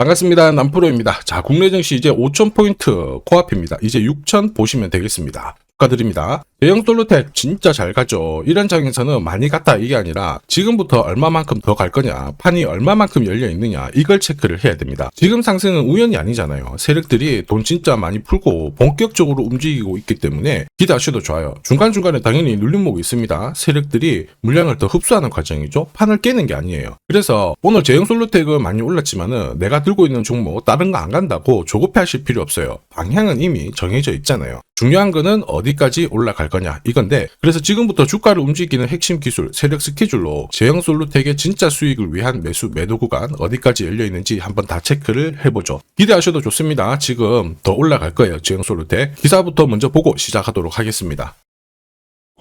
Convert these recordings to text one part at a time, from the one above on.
반갑습니다. 남프로입니다. 자, 국내 증시 이제 5,000포인트 코앞입니다. 이제 6,000 보시면 되겠습니다. 축하드립니다. 대형 솔루텍 진짜 잘 가죠. 이런 장에서는 많이 갔다 이게 아니라 지금부터 얼마만큼 더 갈 거냐, 판이 얼마만큼 열려 있느냐 이걸 체크를 해야 됩니다. 지금 상승은 우연이 아니잖아요. 세력들이 돈 진짜 많이 풀고 본격적으로 움직이고 있기 때문에 기대하셔도 좋아요. 중간중간에 당연히 눌림목이 있습니다. 세력들이 물량을 더 흡수하는 과정이죠. 판을 깨는 게 아니에요. 그래서 오늘 대형 솔루텍은 많이 올랐지만은 내가 들고 있는 종목 다른 거 안 간다고 조급해 하실 필요 없어요. 방향은 이미 정해져 있잖아요. 중요한 거는 어디까지 올라갈 거냐 이건데, 그래서 지금부터 주가를 움직이는 핵심 기술 세력 스케줄로 대형 솔루텍의 진짜 수익을 위한 매도 구간 어디까지 열려 있는지 한번 다 체크를 해보죠. 기대하셔도 좋습니다. 지금 더 올라갈 거예요. 대형 솔루텍 기사부터 먼저 보고 시작하도록 하겠습니다.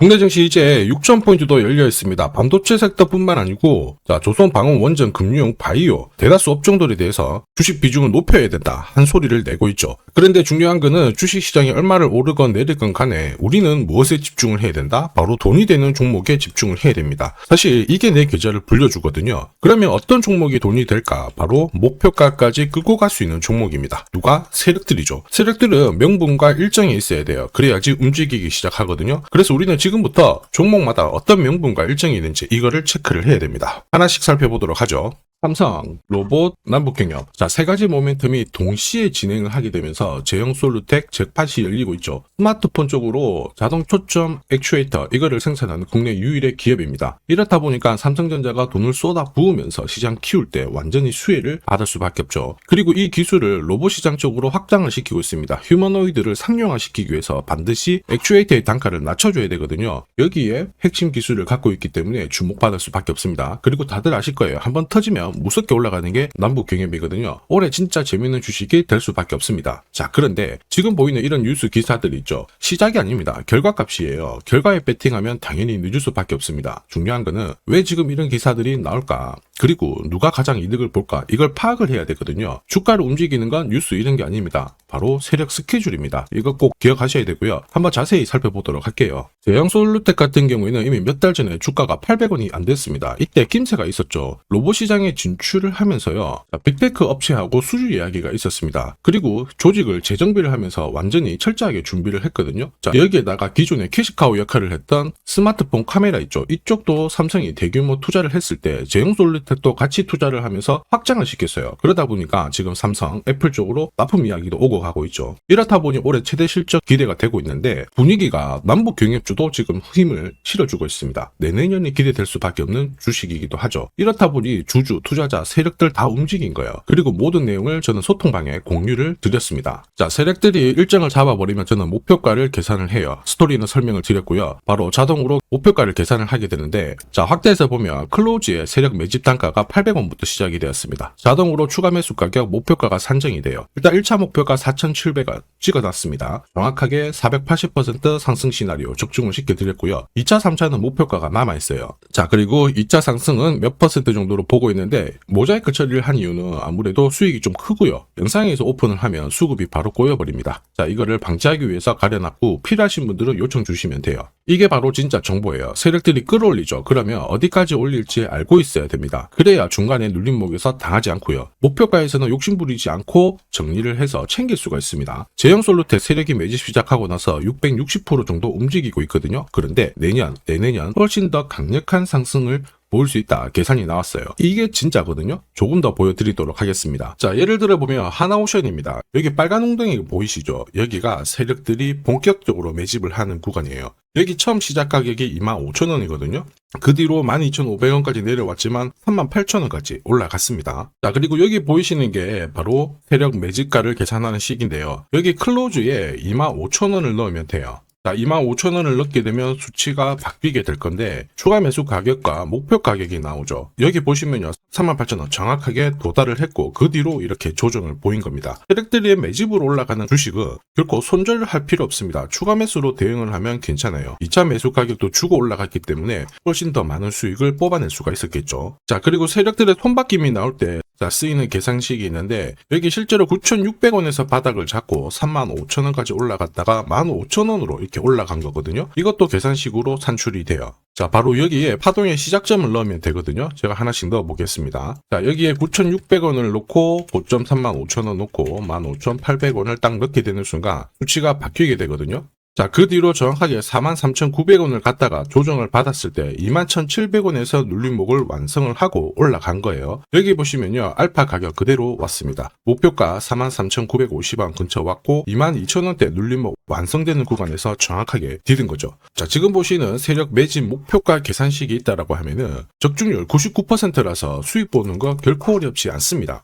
국내 증시 이제 6,000포인트도 열려 있습니다. 반도체 섹터뿐만 아니고 조선, 방원, 원전, 금융, 바이오 대다수 업종들에 대해서 주식 비중을 높여야 된다 한 소리를 내고 있죠. 그런데 중요한 거는 주식 시장이 얼마를 오르건 내리건 간에 우리는 무엇에 집중을 해야 된다? 바로 돈이 되는 종목에 집중을 해야 됩니다. 사실 이게 내 계좌를 불려주거든요. 그러면 어떤 종목이 돈이 될까? 바로 목표가까지 끌고 갈 수 있는 종목입니다. 누가? 세력들이죠. 세력들은 명분과 일정이 있어야 돼요. 그래야지 움직이기 시작하거든요. 그래서 우리는 지금부터 종목마다 어떤 명분과 일정이 있는지 이거를 체크를 해야 됩니다. 하나씩 살펴보도록 하죠. 삼성, 로봇, 남북경협. 자, 세 가지 모멘텀이 동시에 진행을 하게 되면서 제형 솔루텍 잭팟이 열리고 있죠. 스마트폰 쪽으로 자동 초점 액추에이터 이거를 생산하는 국내 유일의 기업입니다. 이렇다 보니까 삼성전자가 돈을 쏟아 부으면서 시장 키울 때 완전히 수혜를 받을 수밖에 없죠. 그리고 이 기술을 로봇 시장 쪽으로 확장을 시키고 있습니다. 휴머노이드를 상용화시키기 위해서 반드시 액추에이터의 단가를 낮춰줘야 되거든요. 여기에 핵심 기술을 갖고 있기 때문에 주목받을 수밖에 없습니다. 그리고 다들 아실 거예요. 한번 터지면 무섭게 올라가는 게 남북경협이거든요. 올해 진짜 재밌는 주식이 될 수밖에 없습니다. 자, 그런데 지금 보이는 이런 뉴스 기사들 있죠. 시작이 아닙니다. 결과값이에요. 결과에 배팅하면 당연히 늦을 수밖에 없습니다. 중요한 거는 왜 지금 이런 기사들이 나올까? 그리고 누가 가장 이득을 볼까? 이걸 파악을 해야 되거든요. 주가를 움직이는 건 뉴스 이런 게 아닙니다. 바로 세력 스케줄입니다. 이거 꼭 기억하셔야 되고요. 한번 자세히 살펴보도록 할게요. 대형 솔루텍 같은 경우에는 이미 몇 달 전에 주가가 800원이 안 됐습니다. 이때 낌새가 있었죠. 로봇 시장에 진출을 하면서요. 빅테크 업체하고 수주 이야기가 있었습니다. 그리고 조직을 재정비를 하면서 완전히 철저하게 준비를 했거든요. 자, 여기에다가 기존의 캐시카우 역할을 했던 스마트폰 카메라 있죠. 이쪽도 삼성이 대규모 투자를 했을 때 대형 솔루텍도 같이 투자를 하면서 확장을 시켰어요. 그러다 보니까 지금 삼성, 애플 쪽으로 납품 이야기도 오고 가고 있죠. 이렇다 보니 올해 최대 실적 기대가 되고 있는데 분위기가 남북 경협주도 지금 힘을 실어주고 있습니다. 내년이 기대될 수밖에 없는 주식이기도 하죠. 이렇다 보니 주주, 투자자, 세력들 다 움직인 거예요. 그리고 모든 내용을 저는 소통방에 공유를 드렸습니다. 자, 세력들이 일정을 잡아버리면 저는 목표가를 계산을 해요. 스토리는 설명을 드렸고요. 바로 자동으로 목표가를 계산을 하게 되는데, 자, 확대해서 보면 클로즈의 세력 매집 단가가 800원부터 시작이 되었습니다. 자동으로 추가 매수 가격 목표가가 산정이 돼요. 일단 1차 목표가 4,700원 찍어놨습니다. 정확하게 480% 상승 시나리오 적중을 시켜드렸고요. 2차, 3차는 목표가가 남아있어요. 자, 그리고 2차 상승은 몇 퍼센트 정도로 보고 있는데 모자이크 처리를 한 이유는 아무래도 수익이 좀 크고요. 영상에서 오픈을 하면 수급이 바로 꼬여버립니다. 자, 이거를 방지하기 위해서 가려놨고 필요하신 분들은 요청 주시면 돼요. 이게 바로 진짜 정보예요. 세력들이 끌어올리죠. 그러면 어디까지 올릴지 알고 있어야 됩니다. 그래야 중간에 눌림목에서 당하지 않고요. 목표가에서는 욕심부리지 않고 정리를 해서 챙길 수가 있습니다. 제형 솔루텍 세력이 매집 시작하고 나서 660% 정도 움직이고 있거든요. 그런데 내년, 내내년 훨씬 더 강력한 상승을 볼 수 있다 계산이 나왔어요. 이게 진짜거든요. 조금 더 보여드리도록 하겠습니다. 자, 예를 들어 보면 하나오션입니다. 여기 빨간 웅덩이 보이시죠? 여기가 세력들이 본격적으로 매집을 하는 구간이에요. 여기 처음 시작 가격이 25,000원이거든요. 그 뒤로 12,500원까지 내려왔지만 38,000원까지 올라갔습니다. 자, 그리고 여기 보이시는 게 바로 세력 매집가를 계산하는 식인데요. 여기 클로즈에 25,000원을 넣으면 돼요. 자, 25,000원을 넣게 되면 수치가 바뀌게 될 건데 추가 매수 가격과 목표 가격이 나오죠. 여기 보시면요. 38,000원 정확하게 도달을 했고 그 뒤로 이렇게 조정을 보인 겁니다. 세력들이 매집으로 올라가는 주식은 결코 손절을 할 필요 없습니다. 추가 매수로 대응을 하면 괜찮아요. 2차 매수 가격도 주고 올라갔기 때문에 훨씬 더 많은 수익을 뽑아낼 수가 있었겠죠. 자, 그리고 세력들의 손바뀜이 나올 때 자, 쓰이는 계산식이 있는데 여기 실제로 9,600원에서 바닥을 잡고 35,000원까지 올라갔다가 15,000원으로 이렇게 올라간 거거든요. 이것도 계산식으로 산출이 돼요. 자, 바로 여기에 파동의 시작점을 넣으면 되거든요. 제가 하나씩 넣어 보겠습니다. 자, 여기에 9,600원을 놓고 고점 35,000원 놓고 15,800원을 딱 넣게 되는 순간 수치가 바뀌게 되거든요. 자, 그 뒤로 정확하게 43,900원을 갖다가 조정을 받았을 때 21,700원에서 눌림목을 완성을 하고 올라간 거예요. 여기 보시면요, 알파 가격 그대로 왔습니다. 목표가 43,950원 근처 왔고 22,000원대 눌림목 완성되는 구간에서 정확하게 디딘 거죠. 자, 지금 보시는 세력 매집 목표가 계산식이 있다라고 하면은 적중률 99%라서 수익 보는 거 결코 어렵지 않습니다.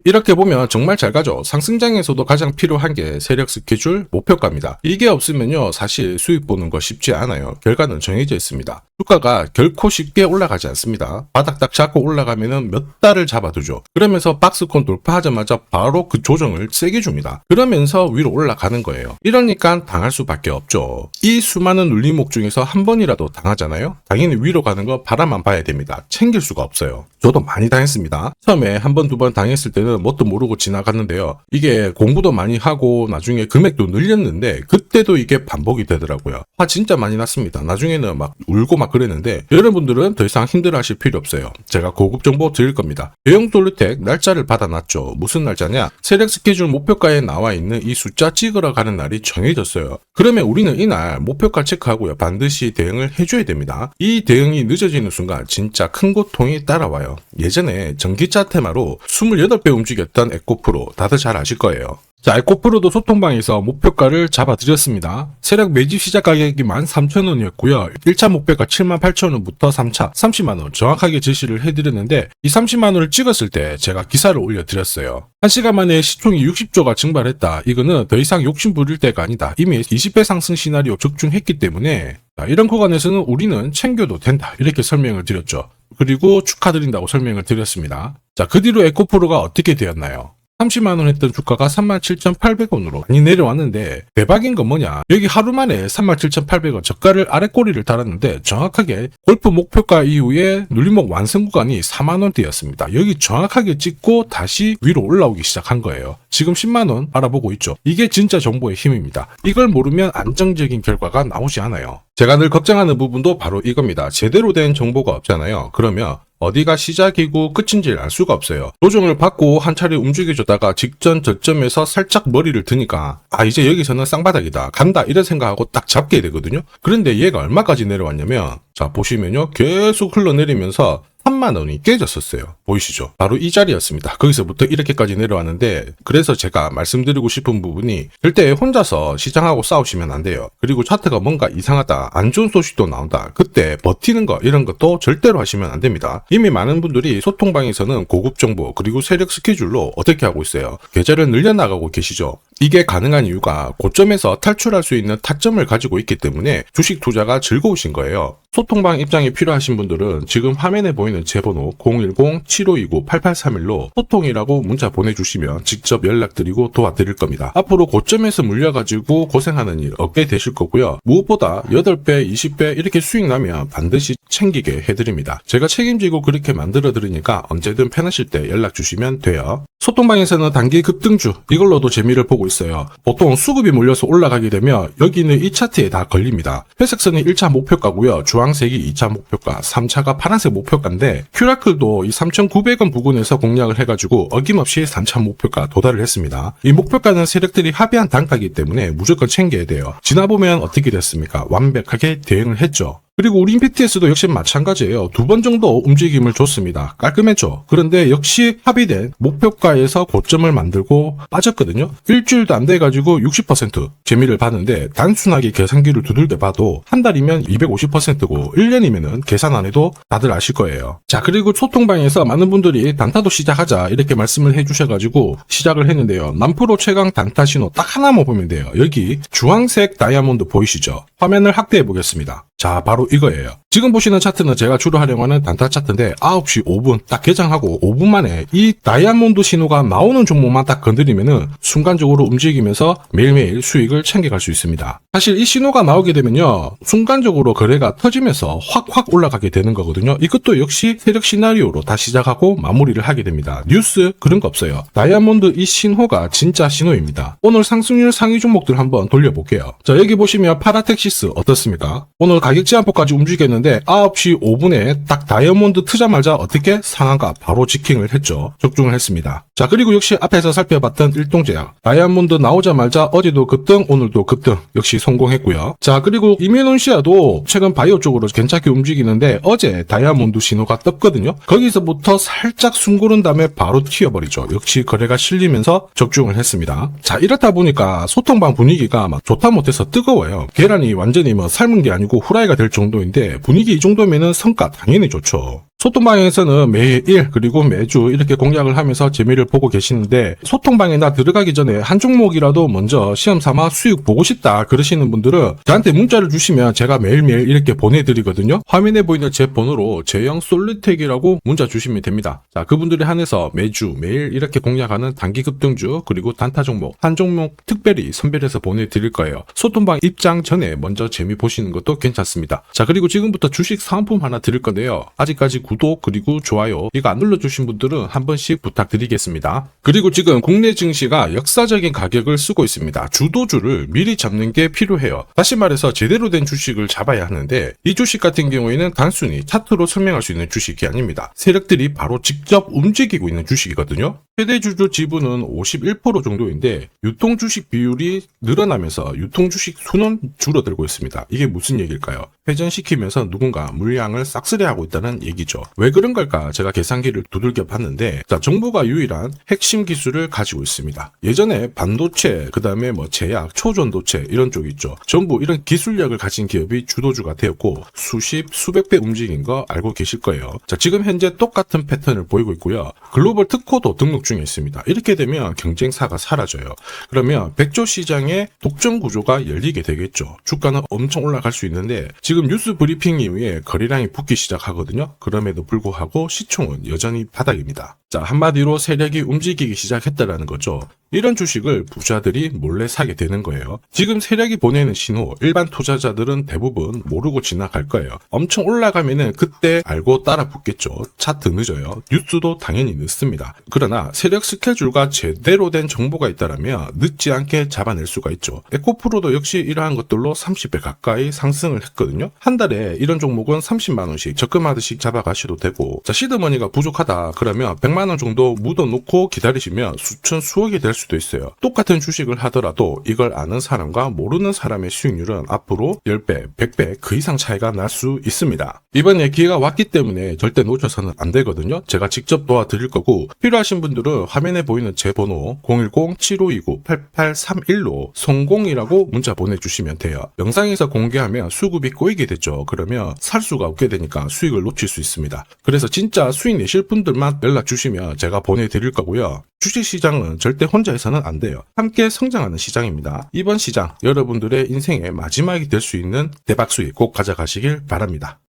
이렇게 보면 정말 잘 가죠. 상승장에서도 가장 필요한 게 세력 스케줄, 목표가입니다. 이게 없으면요, 사실 수익 보는 거 쉽지 않아요. 결과는 정해져 있습니다. 주가가 결코 쉽게 올라가지 않습니다. 바닥 딱 잡고 올라가면은 몇 달을 잡아두죠. 그러면서 박스권 돌파하자마자 바로 그 조정을 세게 줍니다. 그러면서 위로 올라가는 거예요. 이러니까 당할 수밖에 없죠. 이 수많은 눌림목 중에서 한 번이라도 당하잖아요. 당연히 위로 가는 거 바라만 봐야 됩니다. 챙길 수가 없어요. 저도 많이 당했습니다. 처음에 한 번, 두 번 당했을 때는 뭣도 모르고 지나갔는데요. 이게 공부도 많이 하고 나중에 금액도 늘렸는데 그때도 이게 반복이 되더라고요. 화 진짜 많이 났습니다. 나중에는 막 울고 막 그랬는데 여러분들은 더 이상 힘들어하실 필요 없어요. 제가 고급 정보 드릴 겁니다. 대형 솔루텍 날짜를 받아놨죠. 무슨 날짜냐? 세력 스케줄 목표가에 나와 있는 이 숫자 찍으러 가는 날이 정해졌어요. 그러면 우리는 이날 목표가 체크하고요. 반드시 대응을 해줘야 됩니다. 이 대응이 늦어지는 순간 진짜 큰 고통이 따라와요. 예전에 전기차 테마로 28배 움직였던 에코프로 다들 잘 아실 거예요. 자, 에코프로도 소통방에서 목표가를 잡아드렸습니다. 세력 매집 시작 가격이 13,000원이었고요. 1차 목표가 78,000원부터 3차 30만원 정확하게 제시를 해드렸는데 이 30만원을 찍었을 때 제가 기사를 올려드렸어요. 1시간 만에 시총이 60조가 증발했다. 이거는 더 이상 욕심 부릴 때가 아니다. 이미 20배 상승 시나리오 적중했기 때문에 이런 구간에서는 우리는 챙겨도 된다. 이렇게 설명을 드렸죠. 그리고 축하드린다고 설명을 드렸습니다. 자, 그 뒤로 에코프로가 어떻게 되었나요? 30만원 했던 주가가 37,800원으로 많이 내려왔는데 대박인 건 뭐냐, 여기 하루 만에 37,800원 저가를 아랫꼬리를 달았는데 정확하게 골프 목표가 이후에 눌림목 완성 구간이 4만원대였습니다. 여기 정확하게 찍고 다시 위로 올라오기 시작한 거예요. 지금 10만원 바라보고 있죠. 이게 진짜 정보의 힘입니다. 이걸 모르면 안정적인 결과가 나오지 않아요. 제가 늘 걱정하는 부분도 바로 이겁니다. 제대로 된 정보가 없잖아요. 그러면 어디가 시작이고 끝인지를 알 수가 없어요. 조정을 받고 한 차례 움직여줬다가 직전 저점에서 살짝 머리를 드니까 이제 여기서는 쌍바닥이다, 간다, 이런 생각하고 딱 잡게 되거든요. 그런데 얘가 얼마까지 내려왔냐면, 자 보시면요, 계속 흘러내리면서 3만원이 깨졌었어요. 보이시죠? 바로 이 자리였습니다. 거기서부터 이렇게까지 내려왔는데, 그래서 제가 말씀드리고 싶은 부분이 절대 혼자서 시장하고 싸우시면 안 돼요. 그리고 차트가 뭔가 이상하다, 안 좋은 소식도 나온다, 그때 버티는 거 이런 것도 절대로 하시면 안 됩니다. 이미 많은 분들이 소통방에서는 고급 정보 그리고 세력 스케줄로 어떻게 하고 있어요? 계좌를 늘려나가고 계시죠? 이게 가능한 이유가 고점에서 탈출할 수 있는 타점을 가지고 있기 때문에 주식 투자가 즐거우신 거예요. 소통방 입장이 필요하신 분들은 지금 화면에 보이는 제 번호 010-7529-8831로 소통이라고 문자 보내주시면 직접 연락드리고 도와드릴 겁니다. 앞으로 고점에서 물려가지고 고생하는 일 없게 되실 거고요. 무엇보다 8배, 20배 이렇게 수익 나면 반드시 챙기게 해드립니다. 제가 책임지고 그렇게 만들어 드리니까 언제든 편하실 때 연락 주시면 돼요. 소통방에서는 단기 급등주 이걸로도 재미를 보고 있어요. 보통 수급이 몰려서 올라가게 되면 여기는 이 차트에 다 걸립니다. 회색선이 1차 목표가고요. 주황색이 2차 목표가, 3차가 파란색 목표가인데 큐라클도 이 3,900원 부근에서 공략을 해가지고 어김없이 3차 목표가 도달을 했습니다. 이 목표가는 세력들이 합의한 단가이기 때문에 무조건 챙겨야 돼요. 지나보면 어떻게 됐습니까? 완벽하게 대응을 했죠. 그리고 우리 임팩트에서도 역시 마찬가지예요. 2번 정도 움직임을 줬습니다. 깔끔했죠. 그런데 역시 합의된 목표가에서 고점을 만들고 빠졌거든요. 일주일도 안 돼가지고 60% 재미를 봤는데 단순하게 계산기를 두들겨 봐도 한 달이면 250%고 1년이면은 계산 안 해도 다들 아실 거예요. 자, 그리고 소통방에서 많은 분들이 단타도 시작하자 이렇게 말씀을 해주셔가지고 시작을 했는데요. 남프로 최강 단타 신호 딱 하나만 보면 돼요. 여기 주황색 다이아몬드 보이시죠? 화면을 확대해 보겠습니다. 자, 바로 이거예요. 지금 보시는 차트는 제가 주로 활용하는 단타 차트인데 9시 5분 딱 개장하고 5분 만에 이 다이아몬드 신호가 나오는 종목만 딱 건드리면은 순간적으로 움직이면서 매일매일 수익을 챙겨갈 수 있습니다. 사실 이 신호가 나오게 되면요, 순간적으로 거래가 터지면서 확 올라가게 되는 거거든요. 이것도 역시 세력 시나리오로 다 시작하고 마무리를 하게 됩니다. 뉴스 그런 거 없어요. 다이아몬드 이 신호가 진짜 신호입니다. 오늘 상승률 상위 종목들 한번 돌려볼게요. 자, 여기 보시면 파라텍시스 어떻습니까? 오늘 가격 제한폭까지 움직였는데 9시 5분에 딱 다이아몬드 트자마자 어떻게 상한가 바로 지킹을 했죠. 적중을 했습니다. 자, 그리고 역시 앞에서 살펴봤던 일동제약 다이아몬드 나오자마자 어제도 급등 오늘도 급등 역시 성공했고요. 자, 그리고 이뮤논시아도 최근 바이오 쪽으로 괜찮게 움직이는데 어제 다이아몬드 신호가 떴거든요. 거기서부터 살짝 숨 고른 다음에 바로 튀어버리죠. 역시 거래가 실리면서 적중을 했습니다. 자, 이렇다 보니까 소통방 분위기가 막 좋다 못해서 뜨거워요. 계란이 완전히 뭐 삶은 게 아니고 후라이가 될 정도인데 분위기 이 정도면은 성과 당연히 좋죠. 소통방에서는 매일 그리고 매주 이렇게 공략을 하면서 재미를 보고 계시는데 소통방에 나 들어가기 전에 한 종목이라도 먼저 시험 삼아 수익 보고 싶다 그러시는 분들은 저한테 문자를 주시면 제가 매일매일 이렇게 보내드리거든요. 화면에 보이는 제 번호로 제형 솔루텍이라고 문자 주시면 됩니다. 자, 그분들에 한해서 매주 매일 이렇게 공략하는 단기 급등주 그리고 단타 종목 한 종목 특별히 선별해서 보내드릴 거예요. 소통방 입장 전에 먼저 재미 보시는 것도 괜찮습니다. 자, 그리고 지금부터 주식 사은품 하나 드릴 건데요. 아직까지 구독 그리고 좋아요 이거 안 눌러주신 분들은 한 번씩 부탁드리겠습니다. 그리고 지금 국내 증시가 역사적인 가격을 쓰고 있습니다. 주도주를 미리 잡는 게 필요해요. 다시 말해서 제대로 된 주식을 잡아야 하는데 이 주식 같은 경우에는 단순히 차트로 설명할 수 있는 주식이 아닙니다. 세력들이 바로 직접 움직이고 있는 주식이거든요. 최대 주주 지분은 51% 정도인데 유통 주식 비율이 늘어나면서 유통 주식 수는 줄어들고 있습니다. 이게 무슨 얘기일까요? 회전시키면서 누군가 물량을 싹쓸이하고 있다는 얘기죠. 왜 그런 걸까? 제가 계산기를 두들겨 봤는데 자, 정부가 유일한 핵심 기술을 가지고 있습니다. 예전에 반도체, 그 다음에 뭐 제약, 초전도체 이런 쪽 있죠. 전부 이런 기술력을 가진 기업이 주도주가 되었고 수십, 수백 배 움직인 거 알고 계실 거예요. 자, 지금 현재 똑같은 패턴을 보이고 있고요. 글로벌 특허도 등록 중에 있습니다. 이렇게 되면 경쟁사가 사라져요. 그러면 백조 시장의 독점 구조가 열리게 되겠죠. 주가는 엄청 올라갈 수 있는데 지금 뉴스 브리핑 이후에 거래량이 붙기 시작하거든요. 그럼에도 불구하고 시총은 여전히 바닥입니다. 자, 한마디로 세력이 움직이기 시작했다라는 거죠. 이런 주식을 부자들이 몰래 사게 되는 거예요. 지금 세력이 보내는 신호 일반 투자자들은 대부분 모르고 지나갈 거예요. 엄청 올라가면은 그때 알고 따라 붙겠죠. 차트 늦어요. 뉴스도 당연히 늦습니다. 그러나 세력 스케줄과 제대로 된 정보가 있다라면 늦지 않게 잡아낼 수가 있죠. 에코프로도 역시 이러한 것들로 30배 가까이 상승을 했거든요. 한 달에 이런 종목은 30만 원씩 적금하듯이 잡아가셔도 되고, 자, 시드머니가 부족하다 그러면 100만 원 정도 묻어놓고 기다리시면 수천 수억이 될 수도 있어요. 똑같은 주식을 하더라도 이걸 아는 사람과 모르는 사람의 수익률은 앞으로 10배, 100배 그 이상 차이가 날 수 있습니다. 이번에 기회가 왔기 때문에 절대 놓쳐서는 안 되거든요. 제가 직접 도와드릴 거고 필요하신 분들은 화면에 보이는 제 번호 010-7529-8831로 성공이라고 문자 보내주시면 돼요. 영상에서 공개하면 수급이 꼬이게 됐죠. 그러면 살 수가 없게 되니까 수익을 놓칠 수 있습니다. 그래서 진짜 수익 내실 분들만 연락 주시면 제가 보내드릴 거고요. 주식시장은 절대 혼자 해서는 안 돼요. 함께 성장하는 시장입니다. 이번 시장 여러분들의 인생의 마지막이 될 수 있는 대박 수익 꼭 가져가시길 바랍니다.